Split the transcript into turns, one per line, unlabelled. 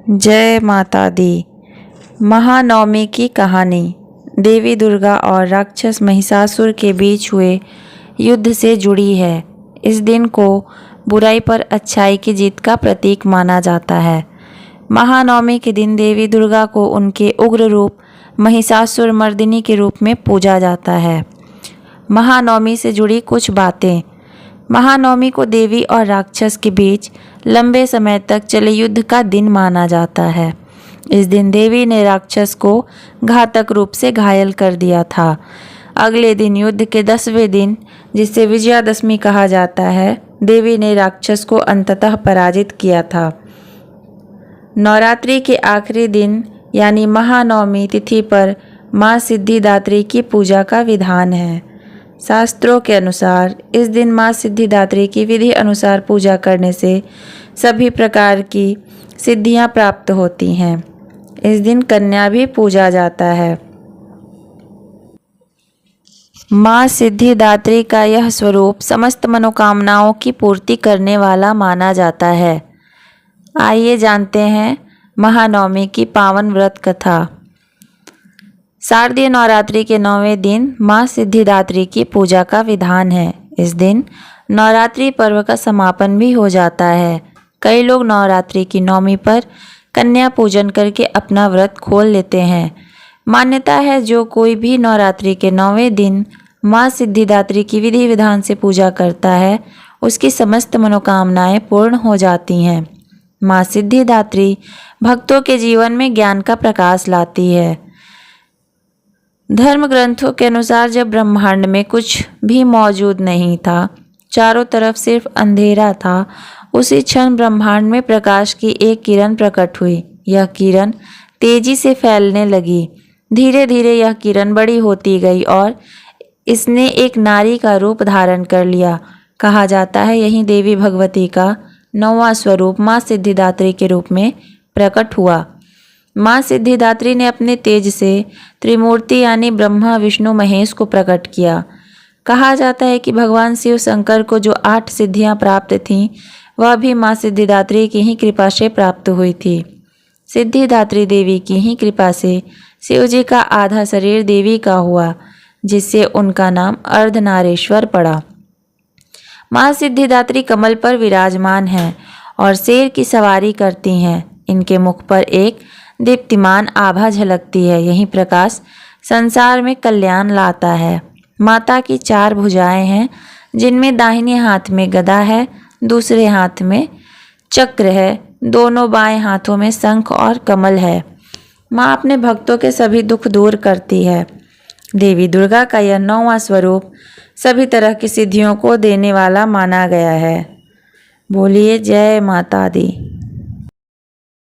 जय माता दी। महानवमी की कहानी देवी दुर्गा और राक्षस महिषासुर के बीच हुए युद्ध से जुड़ी है। इस दिन को बुराई पर अच्छाई की जीत का प्रतीक माना जाता है। महानवमी के दिन देवी दुर्गा को उनके उग्र रूप महिषासुर मर्दिनी के रूप में पूजा जाता है। महानवमी से जुड़ी कुछ बातें। महानवमी को देवी और राक्षस के बीच लंबे समय तक चले युद्ध का दिन माना जाता है। इस दिन देवी ने राक्षस को घातक रूप से घायल कर दिया था। अगले दिन युद्ध के 10वें दिन, जिसे विजयादशमी कहा जाता है, देवी ने राक्षस को अंततः पराजित किया था। नवरात्रि के आखिरी दिन यानी महानवमी तिथि पर माँ सिद्धिदात्री की पूजा का विधान है। शास्त्रों के अनुसार इस दिन माँ सिद्धिदात्री की विधि अनुसार पूजा करने से सभी प्रकार की सिद्धियाँ प्राप्त होती हैं। इस दिन कन्या भी पूजा जाता है। माँ सिद्धिदात्री का यह स्वरूप समस्त मनोकामनाओं की पूर्ति करने वाला माना जाता है। आइए जानते हैं महानवमी की पावन व्रत कथा। शारदीय नवरात्रि के 9वें दिन माँ सिद्धिदात्री की पूजा का विधान है। इस दिन नवरात्रि पर्व का समापन भी हो जाता है। कई लोग नवरात्रि की 9वीं पर कन्या पूजन करके अपना व्रत खोल लेते हैं। मान्यता है जो कोई भी नवरात्रि के 9वें दिन माँ सिद्धिदात्री की विधि विधान से पूजा करता है, उसकी समस्त मनोकामनाएं पूर्ण हो जाती हैं। माँ सिद्धिदात्री भक्तों के जीवन में ज्ञान का प्रकाश लाती है। धर्म ग्रंथों के अनुसार जब ब्रह्मांड में कुछ भी मौजूद नहीं था, चारों तरफ सिर्फ अंधेरा था, उसी क्षण ब्रह्मांड में प्रकाश की एक किरण प्रकट हुई। यह किरण तेजी से फैलने लगी। धीरे धीरे यह किरण बड़ी होती गई और इसने एक नारी का रूप धारण कर लिया। कहा जाता है यही देवी भगवती का 9वां स्वरूप माँ सिद्धिदात्री के रूप में प्रकट हुआ। माँ सिद्धिदात्री ने अपने तेज से त्रिमूर्ति यानी ब्रह्मा विष्णु महेश को प्रकट किया। कहा जाता है कि भगवान शिव शंकर को जो 8 सिद्धियां प्राप्त थीं, वह भी माँ सिद्धिदात्री की ही कृपा से प्राप्त हुई थी। सिद्धिदात्री देवी की ही कृपा से शिव जी का आधा शरीर देवी का हुआ, जिससे उनका नाम अर्धनारेश्वर पड़ा। माँ सिद्धिदात्री कमल पर विराजमान हैं और शेर की सवारी करती हैं। इनके मुख पर एक दीप्तिमान आभा झलकती है। यही प्रकाश संसार में कल्याण लाता है। माता की 4 भुजाएं हैं, जिनमें दाहिने हाथ में गदा है, दूसरे हाथ में चक्र है, दोनों बाएं हाथों में शंख और कमल है। माँ अपने भक्तों के सभी दुख दूर करती है। देवी दुर्गा का यह 9वां स्वरूप सभी तरह की सिद्धियों को देने वाला माना गया है। बोलिए जय माता दी।